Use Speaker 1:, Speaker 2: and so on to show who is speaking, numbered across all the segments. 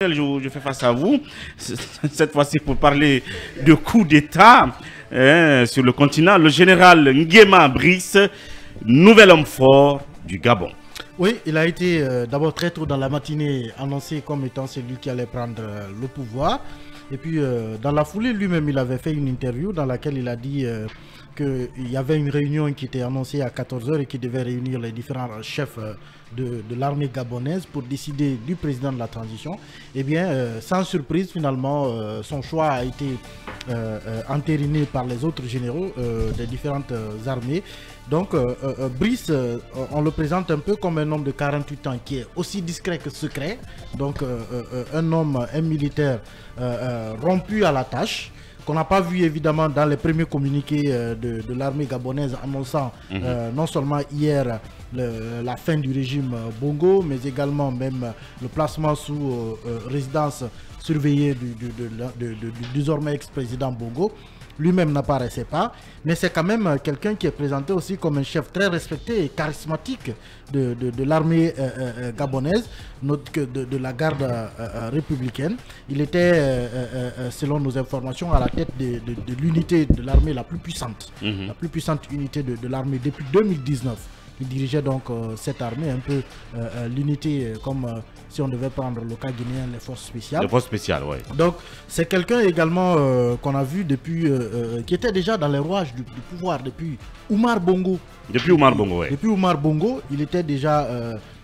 Speaker 1: Je fais face à vous, cette fois-ci pour parler de coup d'État sur le continent. Le général Nguema Brice, nouvel homme fort du Gabon.
Speaker 2: Oui, il a été d'abord très tôt dans la matinée annoncé comme étant celui qui allait prendre le pouvoir. Et puis dans la foulée, lui-même, il avait fait une interview dans laquelle il a dit qu'il y avait une réunion qui était annoncée à 14 h et qui devait réunir les différents chefs de l'armée gabonaise pour décider du président de la transition. Eh bien, sans surprise, finalement, son choix a été entériné par les autres généraux des différentes armées. Donc, Brice, on le présente un peu comme un homme de 48 ans qui est aussi discret que secret. Donc, un militaire rompu à la tâche, qu'on n'a pas vu évidemment dans les premiers communiqués de l'armée gabonaise annonçant non seulement hier la fin du régime Bongo, mais également même le placement sous résidence surveillée du désormais ex-président Bongo. Lui-même n'apparaissait pas, mais c'est quand même quelqu'un qui est présenté aussi comme un chef très respecté et charismatique de l'armée gabonaise, de la garde républicaine. Il était, selon nos informations, à la tête de l'unité de l'armée la plus puissante, la plus puissante unité de l'armée depuis 2019. Il dirigeait donc cette armée, un peu l'unité comme si on devait prendre le cas guinéen, les forces spéciales.
Speaker 1: Les forces spéciales, oui.
Speaker 2: Donc c'est quelqu'un également qu'on a vu depuis, qui était déjà dans les rouages du pouvoir depuis Oumar Bongo.
Speaker 1: Depuis Oumar Bongo, oui.
Speaker 2: Depuis Oumar Bongo, il était déjà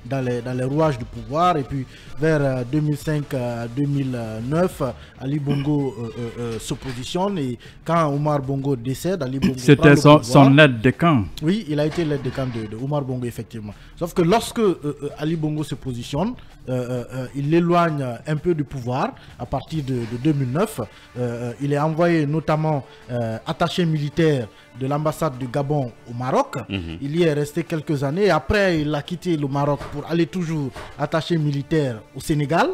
Speaker 2: dans les rouages du pouvoir, et puis vers 2005-2009, Ali Bongo se positionne, et quand Oumar Bongo décède, Ali Bongo
Speaker 3: c'était son aide de camp.
Speaker 2: Oui, il a été l'aide de camp de Oumar Bongo, effectivement. Sauf que lorsque Ali Bongo se positionne, il l'éloigne un peu du pouvoir à partir de 2009. Il est envoyé notamment attaché militaire de l'ambassade du Gabon au Maroc. Il y est resté quelques années. Après, il a quitté le Maroc pour aller toujours attaché militaire au Sénégal.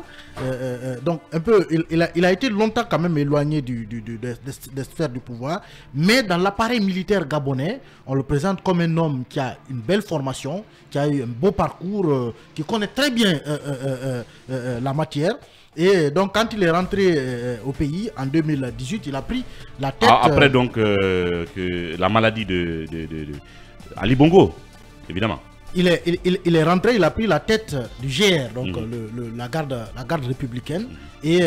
Speaker 2: Donc, un peu, il a été longtemps quand même éloigné des sphères du pouvoir. Mais dans l'appareil militaire gabonais, on le présente comme un homme qui a une belle formation, qui a eu un beau parcours, qui connaît très bien la matière. Et donc, quand il est rentré au pays en 2018, il a pris la tête...
Speaker 1: après donc que la maladie de Ali Bongo, évidemment.
Speaker 2: Il est rentré, il a pris la tête du GR, donc la garde républicaine. Et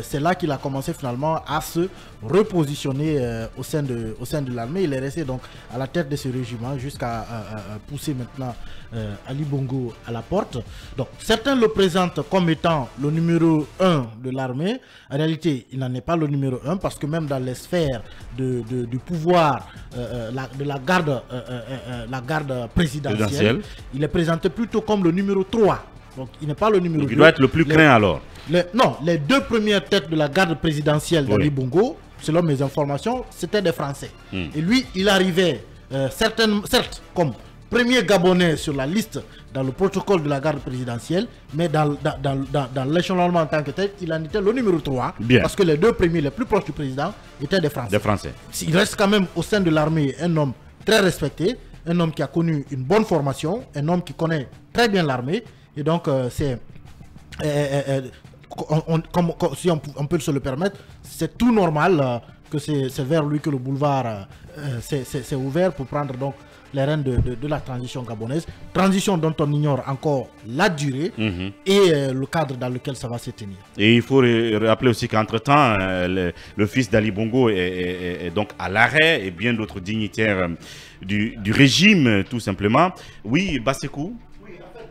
Speaker 2: c'est là qu'il a commencé finalement à se repositionner au sein de l'armée. Il est resté donc à la tête de ce régiment jusqu'à pousser maintenant Ali Bongo à la porte. Donc certains le présentent comme étant le numéro 1 de l'armée. En réalité, il n'en est pas le numéro 1, parce que même dans les sphères du pouvoir de la garde présidentielle, il est présenté plutôt comme le numéro 3. Donc il n'est pas le numéro 2.
Speaker 1: Il doit être le plus craint alors.
Speaker 2: Non, les deux premières têtes de la garde présidentielle d'Ali Bongo, selon mes informations, c'était des Français. Et lui, il arrivait, certes, comme premier Gabonais sur la liste dans le protocole de la garde présidentielle, mais dans l'échelonnement en tant que tel, il en était le numéro 3. Parce que les deux premiers, les plus proches du président, étaient des Français. Il reste quand même au sein de l'armée un homme très respecté, un homme qui a connu une bonne formation, un homme qui connaît très bien l'armée. Et donc, c'est... si on peut se le permettre, c'est tout normal que c'est vers lui que le boulevard s'est ouvert pour prendre donc les rênes de la transition gabonaise. Transition dont on ignore encore la durée et le cadre dans lequel ça va se tenir. Et
Speaker 1: il faut rappeler aussi qu'entre-temps, le fils d'Ali Bongo est donc à l'arrêt, et bien d'autres dignitaires du régime, tout simplement. Oui, Bassekou.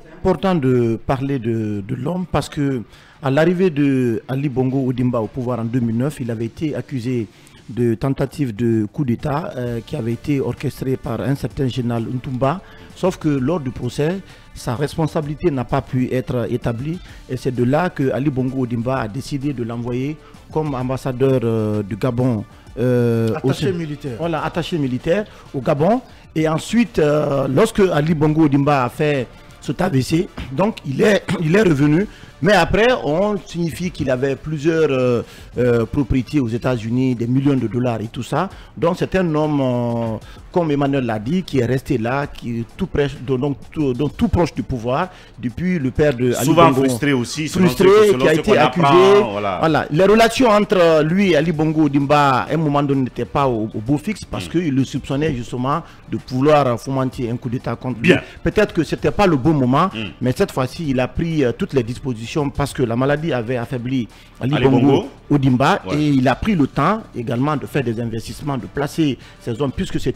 Speaker 4: C'est important de parler de l'homme, parce que à l'arrivée de Ali Bongo Ondimba au pouvoir en 2009, il avait été accusé de tentative de coup d'État qui avait été orchestrée par un certain général Ntumba. Sauf que lors du procès, sa responsabilité n'a pas pu être établie, et c'est de là que Ali Bongo Ondimba a décidé de l'envoyer comme ambassadeur du Gabon. Attaché militaire au Gabon. Et ensuite, lorsque Ali Bongo Ondimba a fait cet AVC, donc il est revenu Mais après, on signifie qu'il avait plusieurs propriétés aux États-Unis, des millions de dollars et tout ça. Donc c'est un homme, comme Emmanuel l'a dit, qui est resté là, qui est tout proche du pouvoir depuis le père de Ali
Speaker 1: souvent
Speaker 4: Bongo.
Speaker 1: Frustré aussi,
Speaker 4: Frustré, qui a été accusé. Voilà. Les relations entre lui et Ali Bongo Ondimba, à un moment donné, n'étaient pas au beau fixe parce qu'il le soupçonnait justement de vouloir fomenter un coup d'État contre lui. Peut-être que ce n'était pas le bon moment, mais cette fois-ci, il a pris toutes les dispositions parce que la maladie avait affaibli Ali Bongo Ondimba et il a pris le temps également de faire des investissements, de placer ces hommes, puisque c'est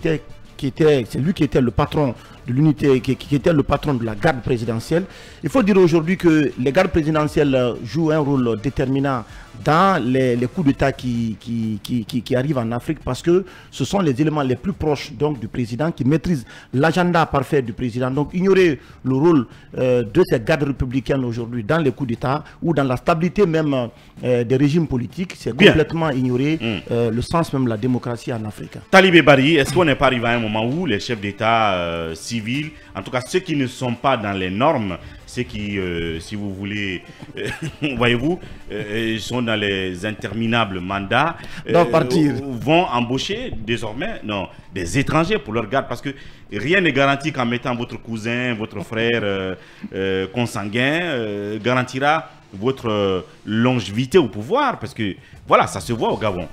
Speaker 4: lui qui était le patron de l'unité, qui était le patron de la garde présidentielle. Il faut dire aujourd'hui que les gardes présidentielles jouent un rôle déterminant dans les coups d'État qui arrivent en Afrique parce que ce sont les éléments les plus proches donc, du président qui maîtrisent l'agenda parfait du président. Donc ignorer le rôle de ces gardes républicaines aujourd'hui dans les coups d'État ou dans la stabilité même des régimes politiques, c'est complètement ignorer le sens même de la démocratie en Afrique.
Speaker 1: Talibé Bari, est-ce qu'on n'est pas arrivé à un moment où les chefs d'État civils, en tout cas ceux qui ne sont pas dans les normes, ceux qui, si vous voulez, voyez-vous, sont dans les interminables mandats, vont embaucher désormais des étrangers pour leur garde, parce que rien n'est garanti qu'en mettant votre cousin, votre frère consanguin, garantira votre longévité au pouvoir, parce que voilà, ça se voit au Gabon.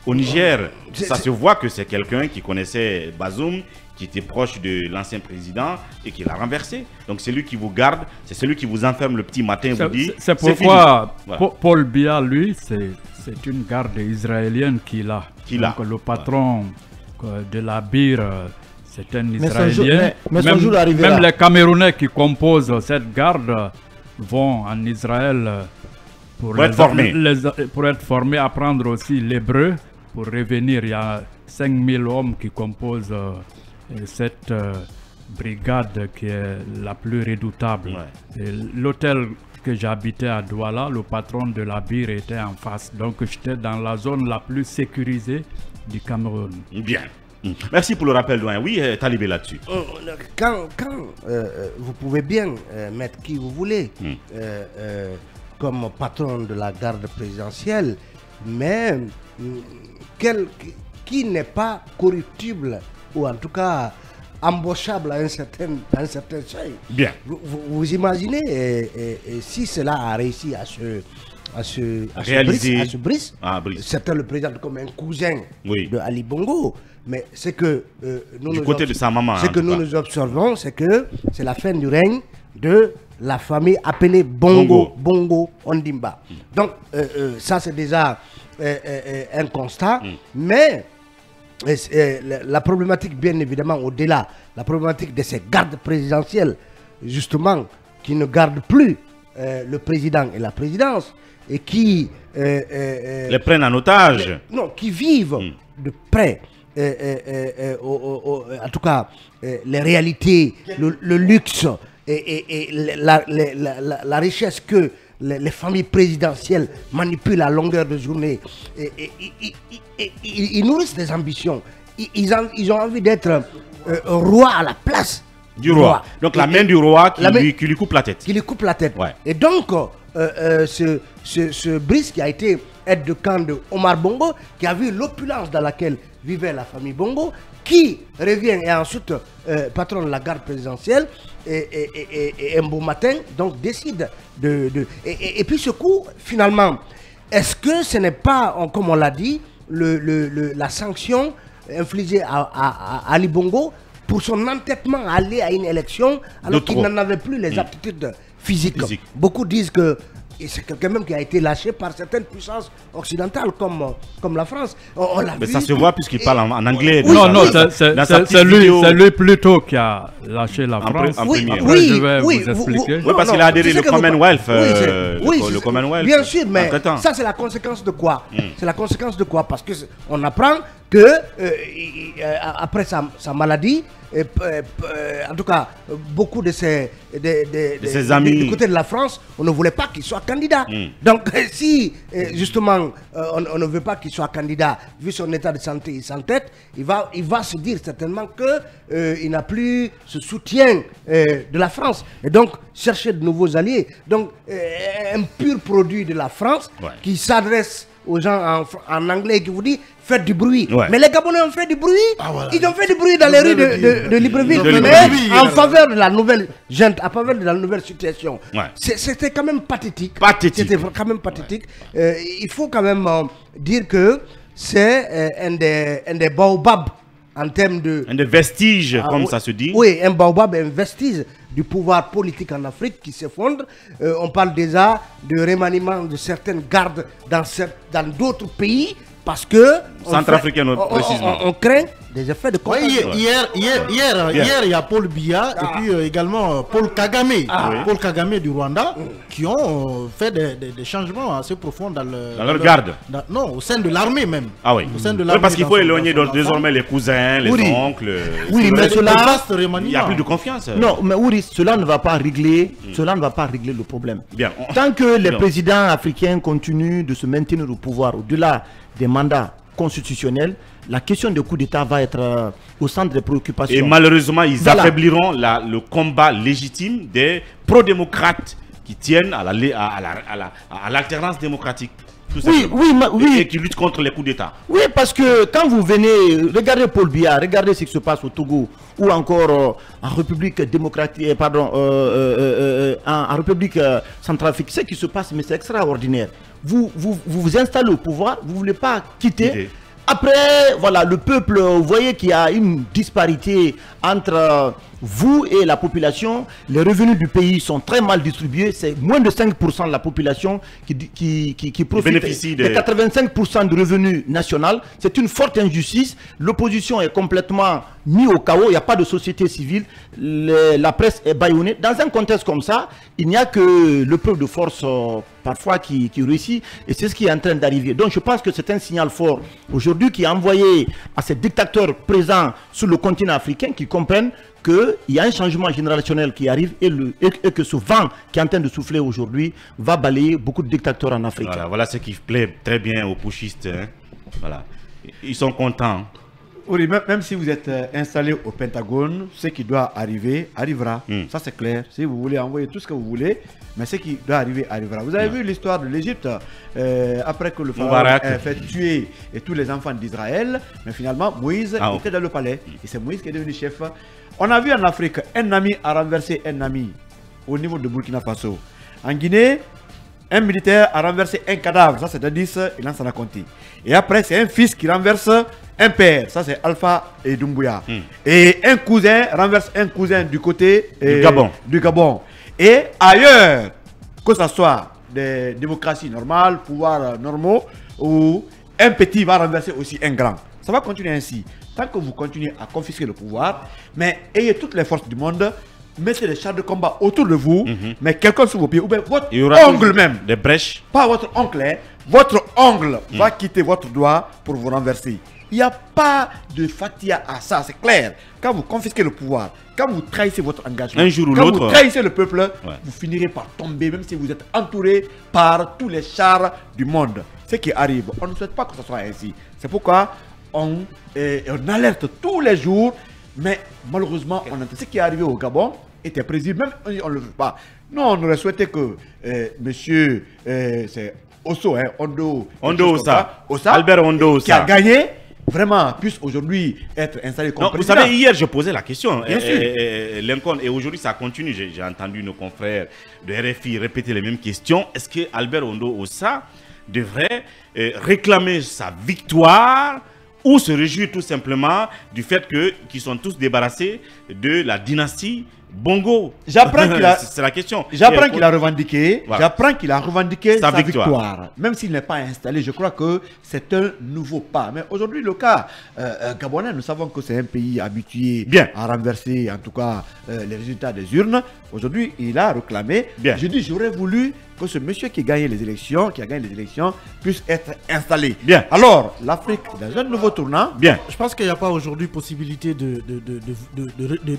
Speaker 1: Au Niger, ça se voit que c'est quelqu'un qui connaissait Bazoum, qui était proche de l'ancien président et qui l'a renversé. Donc c'est lui qui vous garde, c'est celui qui vous enferme le petit matin et vous dit...
Speaker 3: C'est pourquoi Paul Biya, lui, c'est une garde israélienne qu'il a. Donc le patron de la BIR, c'est un Israélien. Même les Camerounais qui composent cette garde vont en Israël pour être formés, apprendre aussi l'hébreu, pour revenir. Il y a 5000 hommes qui composent cette brigade qui est la plus redoutable. L'hôtel que j'habitais à Douala, le patron de la BIR était en face. Donc j'étais dans la zone la plus sécurisée du Cameroun.
Speaker 1: Bien. Merci pour le rappel, Douane. Oui, Talibé là-dessus.
Speaker 5: Quand vous pouvez bien mettre qui vous voulez comme patron de la garde présidentielle, mais qui n'est pas corruptible ou en tout cas embauchable à un certain seuil.
Speaker 1: Bien.
Speaker 5: Vous imaginez si cela a réussi à se Brice, certains le présentent comme un cousin de Ali Bongo, mais c'est que
Speaker 1: du côté de sa maman,
Speaker 5: ce que nous observons, c'est que c'est la fin du règne de la famille appelée Bongo Ondimba. Donc ça c'est déjà un constat, mais la problématique, bien évidemment, au-delà, la problématique de ces gardes présidentielles, justement, qui ne gardent plus le président et la présidence, et qui...
Speaker 1: les prennent en otage.
Speaker 5: Non, qui vivent de près, en tout cas, les réalités, le luxe et la richesse que les familles présidentielles manipulent à longueur de journée. Ils nourrissent des ambitions. Ils ont envie d'être roi à la place
Speaker 1: du roi. Donc la main du roi qui lui coupe la tête.
Speaker 5: Qui lui coupe la tête. Et donc, ce Brice qui a été aide de camp de Omar Bongo, qui a vu l'opulence dans laquelle vivait la famille Bongo, qui revient et ensuite patron de la garde présidentielle, et un beau matin, donc décide et puis ce coup, finalement, est-ce que ce n'est pas, comme on l'a dit, la sanction infligée à Ali Bongo pour son entêtement à aller à une élection alors qu'il n'en avait plus les aptitudes physiques. Beaucoup disent que c'est quelqu'un même qui a été lâché par certaines puissances occidentales comme la France.
Speaker 1: Mais ça se voit puisqu'il parle en anglais.
Speaker 3: Non, c'est lui plutôt qui a lâché la France. Je vais vous expliquer.
Speaker 1: Oui, parce qu'il a adhéré au Commonwealth. Le Commonwealth.
Speaker 5: Bien sûr, mais ça c'est la conséquence de quoi? C'est la conséquence de quoi? Parce qu'on apprend que après sa maladie, en tout cas, beaucoup de ses amis du côté de la France, on ne voulait pas qu'il soit candidat. Donc, si justement on ne veut pas qu'il soit candidat, vu son état de santé, il s'entête, il va se dire certainement qu'il n'a plus ce soutien de la France. Et donc, chercher de nouveaux alliés. Donc, un pur produit de la France qui s'adresse aux gens en anglais qui vous dit faites du bruit. Mais les Gabonais ont fait du bruit. Ils ont fait du bruit dans les rues de Libreville, mais en faveur de la nouvelle gente, en faveur de la nouvelle situation. C'était quand même pathétique. C'était quand même pathétique. Il faut quand même dire que c'est un des baobabs en termes de...
Speaker 1: Un des vestiges, comme ça se dit.
Speaker 5: Oui, un baobab, un vestige du pouvoir politique en Afrique qui s'effondre. On parle déjà de remaniement de certaines gardes dans d'autres pays parce que...
Speaker 1: Centrafricaine, précisément.
Speaker 5: On craint des effets de contagion.
Speaker 2: Hier, il y a Paul Biya et puis également Paul Kagame, Paul Kagame du Rwanda, qui ont fait des changements assez profonds dans
Speaker 1: leur garde.
Speaker 2: Non, au sein de l'armée même.
Speaker 1: Ah oui.
Speaker 2: Au sein de l'armée,
Speaker 1: parce qu'il faut éloigner désormais les cousins, les oncles.
Speaker 4: Oui, mais cela,
Speaker 1: il n'y a plus de confiance.
Speaker 4: Non, mais oui, cela ne va pas régler, le problème.
Speaker 1: Bien.
Speaker 4: Tant que les présidents africains continuent de se maintenir au pouvoir au-delà des mandats constitutionnels, la question du coup d'État va être au centre des préoccupations.
Speaker 1: Et malheureusement, ils affaibliront le combat légitime des pro-démocrates qui tiennent à l'alternance démocratique. Et qui luttent contre les coups d'État.
Speaker 4: Oui, parce que quand vous venez, regardez Paul Biya, regardez ce qui se passe au Togo, ou encore en République démocratique, en République centrafricaine, ce qui se passe, mais c'est extraordinaire. Vous installez au pouvoir, vous ne voulez pas quitter. Après, voilà, le peuple, vous voyez qu'il y a une disparité entre vous et la population. Les revenus du pays sont très mal distribués. C'est moins de 5% de la population qui profite de 85% du revenu national. C'est une forte injustice. L'opposition est complètement mise au chaos. Il n'y a pas de société civile. La presse est bâillonnée. Dans un contexte comme ça, il n'y a que le peuple de force parfois qui réussit. Et c'est ce qui est en train d'arriver. Donc je pense que c'est un signal fort aujourd'hui qui est envoyé à ces dictateurs présents sur le continent africain qui comprennent qu'il y a un changement générationnel qui arrive et que ce vent qui est en train de souffler aujourd'hui va balayer beaucoup de dictateurs en Afrique.
Speaker 1: Voilà ce qui plaît très bien aux putschistes. Hein. Voilà. Ils sont contents.
Speaker 6: Oui, même si vous êtes installé au Pentagone, ce qui doit arriver arrivera. Ça c'est clair. Si vous voulez envoyer tout ce que vous voulez, mais ce qui doit arriver arrivera. Vous avez vu l'histoire de l'Égypte après que le pharaon ait fait tuer tous les enfants d'Israël, mais finalement Moïse était dans le palais et c'est Moïse qui est devenu chef. On a vu en Afrique, un ami a renversé un ami au niveau de Burkina Faso. En Guinée, un militaire a renversé un cadavre, ça c'est Dadis, il lance à compter. Et après, c'est un fils qui renverse un père, ça c'est Alpha et Doumbouya. Et un cousin renverse un cousin du côté du Gabon. Et ailleurs, que ce soit des démocraties normales, pouvoirs normaux, ou un petit va renverser aussi un grand. Ça va continuer ainsi. Tant que vous continuez à confisquer le pouvoir, mais ayez toutes les forces du monde, mettez les chars de combat autour de vous, mais quelqu'un sous vos pieds, ou bien votre ongle même.
Speaker 1: Des brèches.
Speaker 6: Pas votre oncle, hein. Votre ongle va quitter votre doigt pour vous renverser. Il n'y a pas de fatia à ça, c'est clair. Quand vous confisquez le pouvoir, quand vous trahissez votre engagement,
Speaker 1: un jour ou
Speaker 6: quand
Speaker 1: l'autre,
Speaker 6: vous trahissez le peuple, vous finirez par tomber, même si vous êtes entouré par tous les chars du monde. Ce qui arrive, on ne souhaite pas que ce soit ainsi. C'est pourquoi on alerte tous les jours, mais malheureusement, ce qui est arrivé au Gabon était prévisible, même si on ne le veut pas. Nous, on aurait souhaité que monsieur, c'est Osso, hein, Ondo
Speaker 1: Ossa, Albert Ondo Ossa,
Speaker 6: qui a gagné, vraiment puisse aujourd'hui être installé comme président.
Speaker 1: Vous savez, hier, je posais la question, Lincoln, et aujourd'hui, ça continue. J'ai entendu nos confrères de RFI répéter les mêmes questions. Est-ce que Albert Ondo Ossa devrait réclamer sa victoire ou se réjouir tout simplement du fait qu'ils sont tous débarrassés de la dynastie Bongo?
Speaker 6: J'apprends qu'il a...
Speaker 1: C'est la question.
Speaker 6: J'apprends qu'il a revendiqué, sa victoire. Même s'il n'est pas installé, je crois que c'est un nouveau pas. Mais aujourd'hui, le cas gabonais, nous savons que c'est un pays habitué à renverser, en tout cas, les résultats des urnes. Aujourd'hui, il a réclamé. Je dis, j'aurais voulu que ce monsieur qui a gagné les élections, puisse être installé.
Speaker 1: Bien.
Speaker 6: Alors, l'Afrique, dans un nouveau tournant.
Speaker 1: Bien.
Speaker 2: Je pense qu'il n'y a pas aujourd'hui possibilité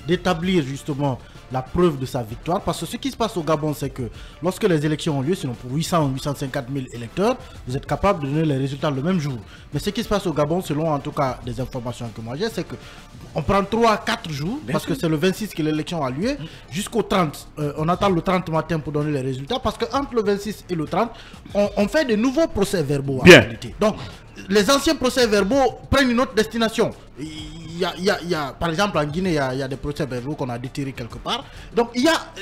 Speaker 2: d'établir justement la preuve de sa victoire. Parce que ce qui se passe au Gabon, c'est que lorsque les élections ont lieu, sinon pour 800 ou 850 000 électeurs, vous êtes capable de donner les résultats le même jour. Mais ce qui se passe au Gabon, selon en tout cas des informations que moi j'ai, c'est qu'on prend 3 à 4 jours, parce que c'est le 26 que l'élection a lieu, jusqu'au 30. On attend le 30 matin pour donner les résultats, parce qu'entre le 26 et le 30, on fait de nouveaux procès-verbaux en réalité. Donc, les anciens procès-verbaux prennent une autre destination. Il y a, par exemple, en Guinée, il y a des procès-verbaux qu'on a déterrés quelque part. Donc, il y a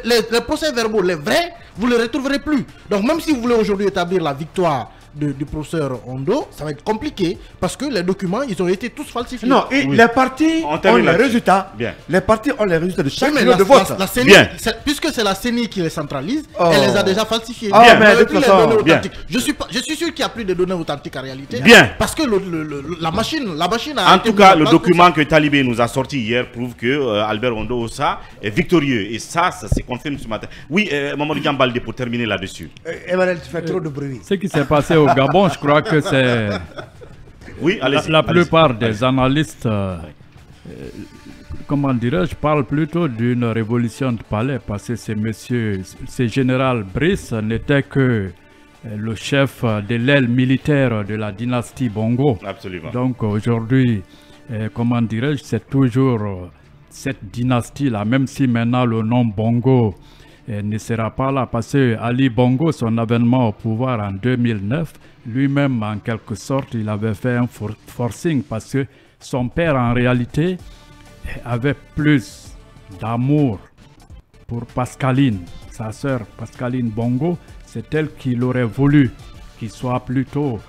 Speaker 2: les procès-verbaux, les vrais, vous ne les retrouverez plus. Donc, même si vous voulez aujourd'hui établir la victoire du professeur Ondo, ça va être compliqué parce que les documents, ils ont été tous falsifiés.
Speaker 6: Non, et les partis ont les résultats. Bien. Les partis ont les résultats de chaque bureau de vote.
Speaker 2: La CENI, puisque c'est la CENI qui les centralise, elle les a déjà falsifiés.
Speaker 6: Bien. Mais de toute façon,
Speaker 2: je suis sûr qu'il n'y a plus de données authentiques en réalité.
Speaker 1: Bien.
Speaker 2: Parce que la machine a
Speaker 1: en tout cas, le document que Talibé nous a sorti hier prouve que Albert Ondo Ossa est victorieux. Et ça s'est confirmé ce matin. Oui, Mamadou Diambalde, pour terminer là-dessus.
Speaker 5: Emmanuel, tu fais trop de bruit.
Speaker 3: Ce qui s'est passé au Gabon, je crois que c'est...
Speaker 1: Oui,
Speaker 3: la plupart des analystes, comment dirais-je, parlent plutôt d'une révolution de palais, parce que ce général Brice n'était que le chef de l'aile militaire de la dynastie Bongo.
Speaker 1: Absolument.
Speaker 3: Donc aujourd'hui, comment dirais-je, c'est toujours cette dynastie-là, même si maintenant le nom Bongo ne sera pas là, parce que Ali Bongo, son avènement au pouvoir en 2009, lui-même en quelque sorte, il avait fait un forcing parce que son père en réalité avait plus d'amour pour Pascaline, sa sœur Pascaline Bongo. C'est elle qu'il aurait voulu qu'il soit plutôt,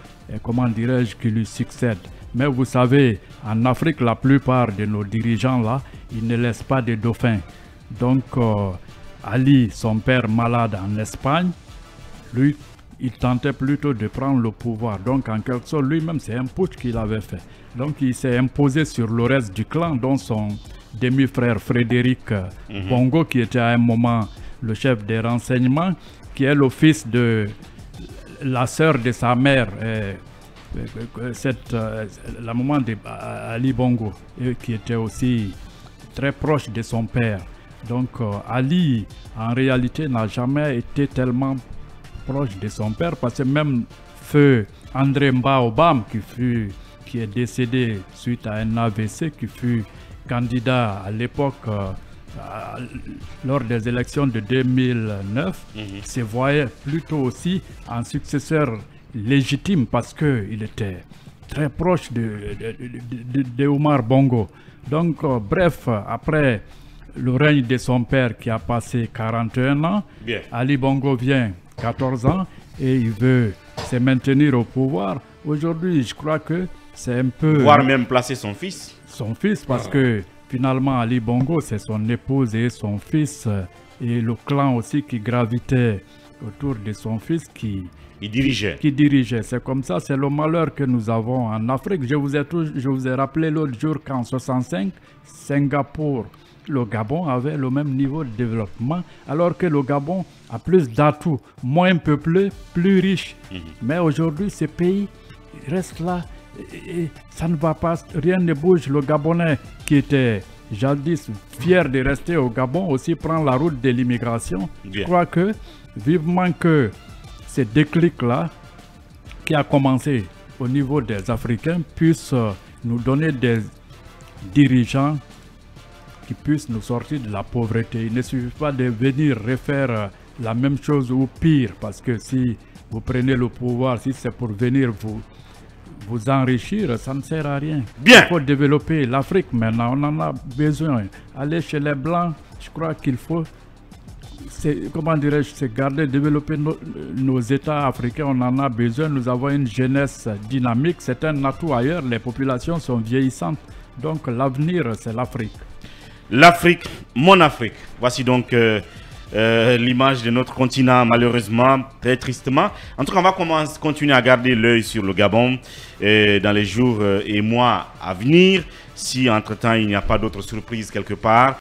Speaker 3: comment dirais-je, qui lui succède. Mais vous savez, en Afrique, la plupart de nos dirigeants là, ils ne laissent pas de dauphins. Donc Ali, son père malade en Espagne, lui, il tentait plutôt de prendre le pouvoir. Donc, en quelque sorte, lui-même, c'est un putsch qu'il avait fait. Donc, il s'est imposé sur le reste du clan, dont son demi-frère Frédéric Bongo, qui était à un moment le chef des renseignements, qui est le fils de la sœur de sa mère, la maman d'Ali Bongo, qui était aussi très proche de son père. Donc Ali, en réalité, n'a jamais été tellement proche de son père, parce que même feu André Mbaobam, qui est décédé suite à un AVC, qui fut candidat à l'époque lors des élections de 2009, se voyait plutôt aussi en successeur légitime, parce qu'il était très proche de Omar Bongo. Donc bref, après le règne de son père qui a passé 41 ans, Ali Bongo vient 14 ans et il veut se maintenir au pouvoir. Aujourd'hui, je crois que c'est un peu...
Speaker 1: Voire même placer son fils.
Speaker 3: Son fils, parce que finalement, Ali Bongo, c'est son épouse et son fils, et le clan aussi qui gravitait autour de son fils qui dirigeait. C'est comme ça, c'est le malheur que nous avons en Afrique. Je vous ai rappelé l'autre jour qu'en 1965, Singapour, le Gabon avait le même niveau de développement, alors que le Gabon a plus d'atouts, moins peuplé, plus riche. Mais aujourd'hui, ce pays reste là et ça ne va pas, rien ne bouge. Le Gabonais qui était jadis fier de rester au Gabon aussi prend la route de l'immigration. Je crois que vivement que ce déclic-là qui a commencé au niveau des Africains puisse nous donner des dirigeants qui puissent nous sortir de la pauvreté. Il ne suffit pas de venir refaire la même chose ou pire, parce que si vous prenez le pouvoir, si c'est pour venir vous enrichir, ça ne sert à rien.
Speaker 1: Bien.
Speaker 3: Il faut développer l'Afrique maintenant, on en a besoin. Aller chez les Blancs, je crois qu'il faut, comment dirais-je, c'est garder, développer nos États africains, on en a besoin. Nous avons une jeunesse dynamique, c'est un atout ailleurs, les populations sont vieillissantes. Donc l'avenir, c'est l'Afrique.
Speaker 1: L'Afrique, mon Afrique. Voici donc l'image de notre continent, malheureusement, très tristement. En tout cas, on va continuer à garder l'œil sur le Gabon dans les jours et mois à venir. Si entre-temps, il n'y a pas d'autres surprises quelque part,